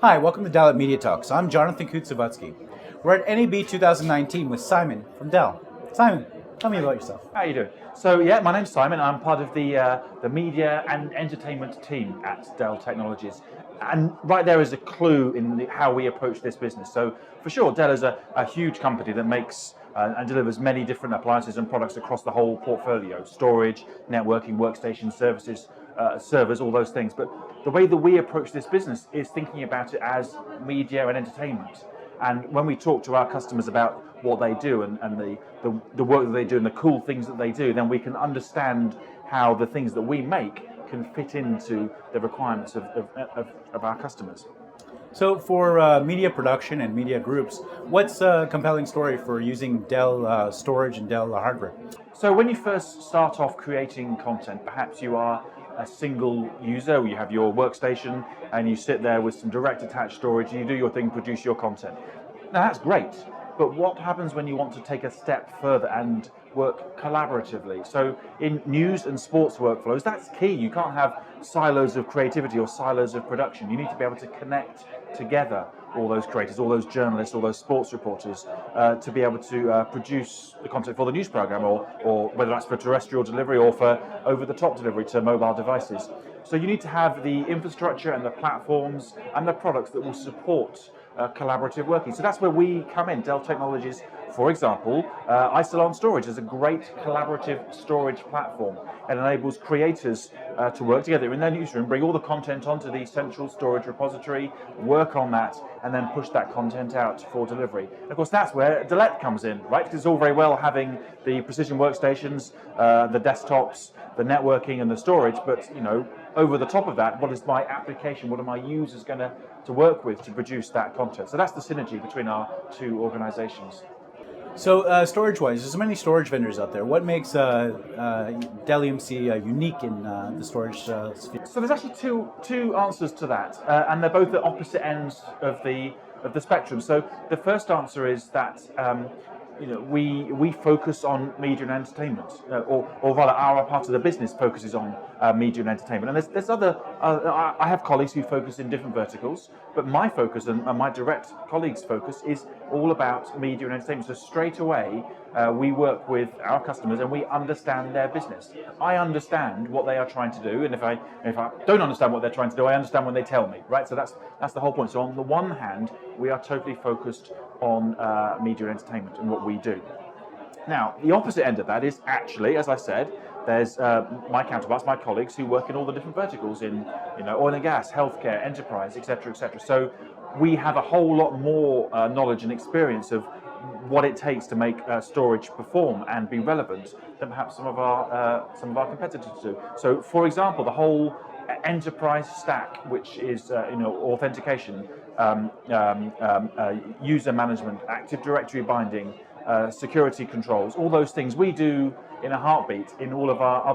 Hi, welcome to Dalet MEDIATalks. I'm Jonathan Kutsavatsky. We're at NAB 2019 with Simon from Dell. Simon, tell me about yourself. How are you doing? So yeah, my name's Simon. I'm part of the media and entertainment team at Dell Technologies. And right there is a clue in how we approach this business. So for sure, Dell is a huge company that makes and delivers many different appliances and products across the whole portfolio: storage, networking, workstation services, servers, all those things. But the way that we approach this business is thinking about it as media and entertainment. And when we talk to our customers about what they do and the work that they do and the cool things that they do, then we can understand how the things that we make can fit into the requirements of our customers. So for media production and media groups, what's a compelling story for using Dell storage and Dell hardware? So when you first start off creating content, perhaps you are a single user, you have your workstation and you sit there with some direct attached storage, you do your thing, produce your content. Now that's great, but what happens when you want to take a step further and work collaboratively? So in news and sports workflows, that's key. You can't have silos of creativity or silos of production. You need to be able to connect together all those creators, all those journalists, all those sports reporters to be able to produce the content for the news program, or whether that's for terrestrial delivery or for over-the-top delivery to mobile devices. So you need to have the infrastructure and the platforms and the products that will support collaborative working. So that's where we come in. Dell Technologies, for example, Isilon Storage is a great collaborative storage platform. It enables creators to work together in their newsroom, bring all the content onto the central storage repository, work on that, and then push that content out for delivery. And of course, that's where Dalet comes in, right? Because it's all very well having the precision workstations, the desktops, the networking, and the storage, but over the top of that, what is my application? What are my users going to work with to produce that content? So that's the synergy between our two organizations. So storage-wise, there's many storage vendors out there. What makes Dell EMC unique in the storage sphere? So there's actually two answers to that, and they're both at opposite ends of the spectrum. So the first answer is that we focus on media and entertainment, or rather, our part of the business focuses on media and entertainment. And there's other. I have colleagues who focus in different verticals, but my focus and my direct colleagues' focus is all about media and entertainment. So straight away, we work with our customers and we understand their business. I understand what they are trying to do, and if I don't understand what they're trying to do, I understand when they tell me. Right. So that's the whole point. So on the one hand, we are totally focused on media and entertainment and what we do. Now, the opposite end of that is actually, as I said, there's my counterparts, my colleagues who work in all the different verticals in oil and gas, healthcare, enterprise, etc., etc. So we have a whole lot more knowledge and experience of what it takes to make storage perform and be relevant than perhaps some of our competitors do. So, for example, the whole enterprise stack, which is authentication, user management, Active Directory binding, security controls, all those things we do in a heartbeat in all of our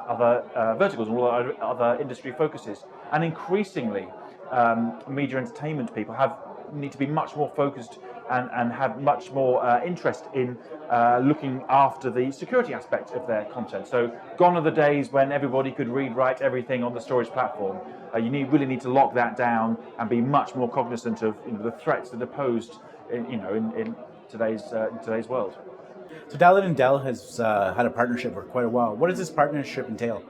other verticals and all our other industry focuses. And increasingly, media entertainment people need to be much more focused and have much more interest in looking after the security aspect of their content. So gone are the days when everybody could read, write everything on the storage platform. You really need to lock that down and be much more cognizant of the threats that are posed in today's world. So Dalet and Dell has had a partnership for quite a while. What does this partnership entail?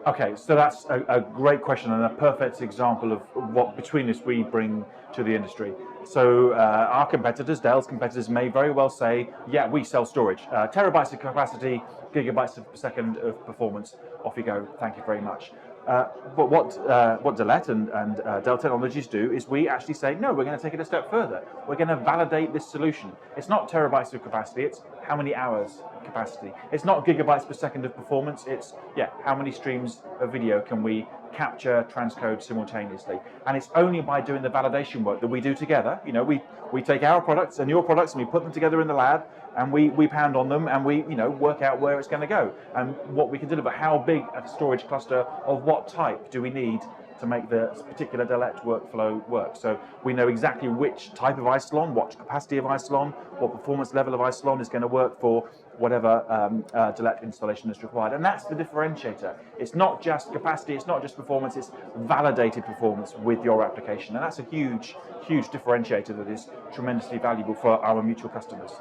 Okay, so that's a great question and a perfect example of what between us we bring to the industry. So our competitors, Dell's competitors, may very well say, yeah, we sell storage, terabytes of capacity, gigabytes per second of performance, off you go, thank you very much. But what Dalet and Dell Technologies do is we actually say, no, we're going to take it a step further. We're going to validate this solution. It's not terabytes of capacity, it's how many hours capacity. It's not gigabytes per second of performance, it's how many streams of video can we capture, transcode simultaneously. And it's only by doing the validation work that we do together. We take our products and your products and we put them together in the lab and we pound on them and we work out where it's going to go and what we can deliver. How big a storage cluster of what type do we need to make the particular Dalet workflow work. So we know exactly which type of Isilon, what capacity of Isilon, what performance level of Isilon is going to work for whatever Dalet installation is required. And that's the differentiator. It's not just capacity, it's not just performance, it's validated performance with your application. And that's a huge, huge differentiator that is tremendously valuable for our mutual customers.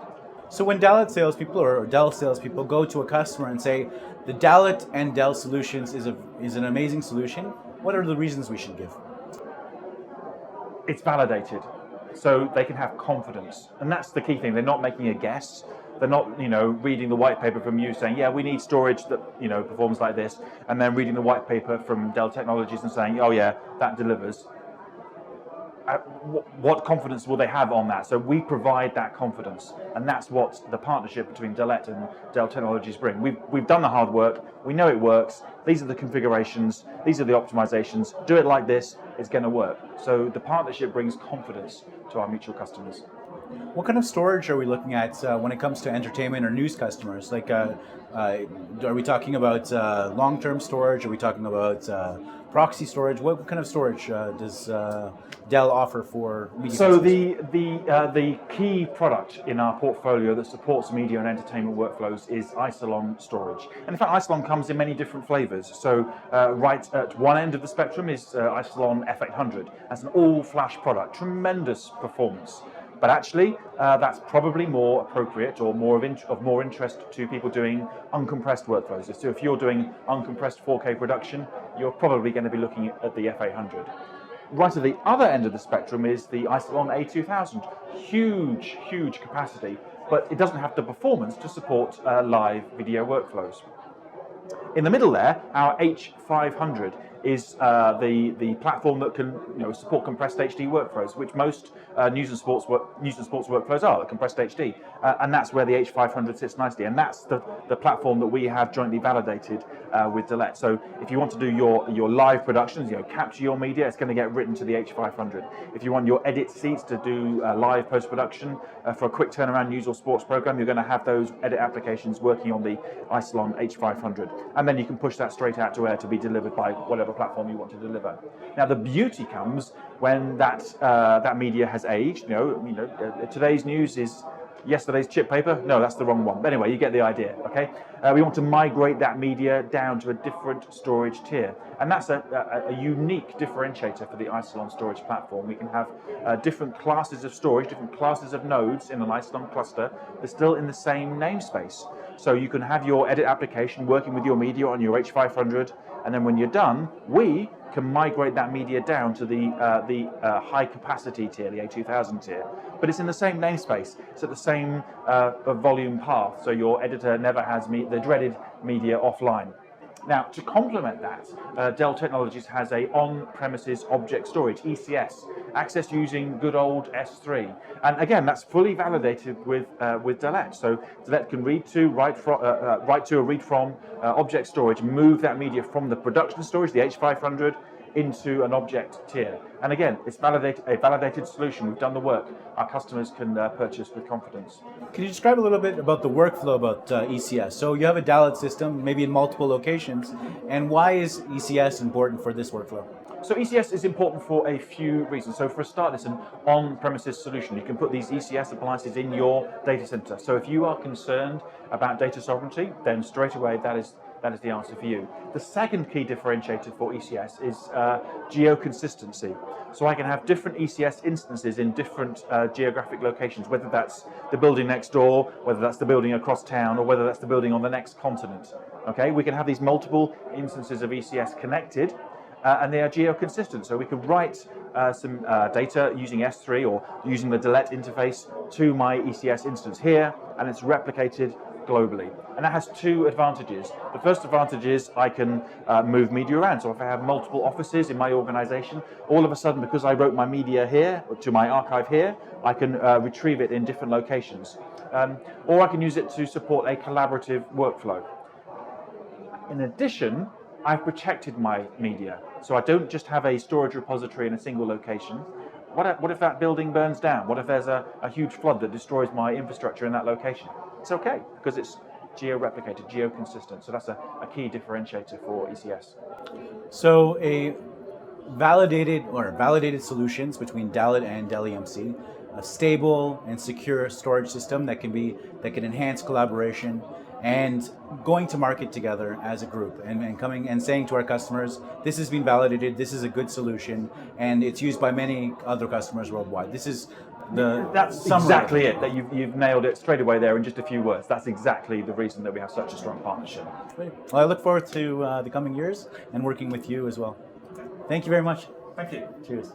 So when Dalet salespeople or Dell salespeople go to a customer and say, the Dalet and Dell solutions is an amazing solution, what are the reasons we should give? It's validated, so they can have confidence. And that's the key thing. They're not making a guess. They're not, reading the white paper from you saying, yeah, we need storage that, performs like this, and then reading the white paper from Dell Technologies and saying, oh yeah, that delivers. What confidence will they have on that? So we provide that confidence, and that's what the partnership between Dalet and Dell Technologies bring. We've done the hard work, we know it works, these are the configurations, these are the optimizations, do it like this, it's going to work. So the partnership brings confidence to our mutual customers. What kind of storage are we looking at when it comes to entertainment or news customers? Like, are we talking about long-term storage? Are we talking about proxy storage? What kind of storage does Dell offer for media? So customers? the key product in our portfolio that supports media and entertainment workflows is Isilon storage. And in fact, Isilon comes in many different flavors. So right at one end of the spectrum is Isilon F800. That's an all-flash product, tremendous performance. But actually, that's probably more appropriate or more interest to people doing uncompressed workflows. So if you're doing uncompressed 4K production, you're probably going to be looking at the F800. Right at the other end of the spectrum is the Isilon A2000. Huge, huge capacity, but it doesn't have the performance to support live video workflows. In the middle there, our H500 is the platform that can support compressed HD workflows, which most news and sports workflows are, compressed HD, and that's where the H500 sits nicely, and that's the platform that we have jointly validated with Dalet. So if you want to do your live productions, capture your media, it's going to get written to the H500. If you want your edit seats to do live post-production for a quick turnaround news or sports program, you're going to have those edit applications working on the Isilon H500, and then you can push that straight out to air to be delivered by whatever platform you want to deliver. Now the beauty comes when that media has aged. Today's news is yesterday's chip paper. No, that's the wrong one. But anyway, you get the idea. Okay, we want to migrate that media down to a different storage tier, and that's a unique differentiator for the Isilon storage platform. We can have different classes of storage, different classes of nodes in an Isilon cluster, but still in the same namespace. So you can have your edit application working with your media on your H500, and then when you're done, we can migrate that media down to the high capacity tier, the A2000 tier. But it's in the same namespace, it's at the same volume path, so your editor never has the dreaded media offline. Now, to complement that, Dell Technologies has a on-premises object storage, ECS, accessed using good old S3. And again, that's fully validated with Dalet. So Dalet can write to or read from object storage, move that media from the production storage, the H500, into an object tier. And again, it's a validated solution. We've done the work. Our customers can purchase with confidence. Can you describe a little bit about the workflow about ECS? So you have a Dalet system, maybe in multiple locations, and why is ECS important for this workflow? So ECS is important for a few reasons. So for a start, it's an on-premises solution. You can put these ECS appliances in your data center. So if you are concerned about data sovereignty, then straight away that is the answer for you. The second key differentiator for ECS is geo-consistency. So I can have different ECS instances in different geographic locations, whether that's the building next door, whether that's the building across town, or whether that's the building on the next continent. Okay, we can have these multiple instances of ECS connected, and they are geo-consistent. So we can write some data using S3 or using the Dalet interface to my ECS instance here, and it's replicated globally. And that has two advantages. The first advantage is I can move media around. So if I have multiple offices in my organization, all of a sudden, because I wrote my media here to my archive here, I can retrieve it in different locations. Or I can use it to support a collaborative workflow. In addition, I've protected my media. So I don't just have a storage repository in a single location. What if that building burns down? What if there's a huge flood that destroys my infrastructure in that location? It's okay, because it's geo-replicated, geo-consistent. So that's a key differentiator for ECS. So validated solutions between Dalet and Dell EMC, a stable and secure storage system that can enhance collaboration, and going to market together as a group and coming and saying to our customers, this has been validated, this is a good solution, and it's used by many other customers worldwide. This is That's exactly it. That you've nailed it straight away there in just a few words. That's exactly the reason that we have such a strong partnership. Great. Well, I look forward to the coming years and working with you as well. Thank you very much. Thank you. Cheers.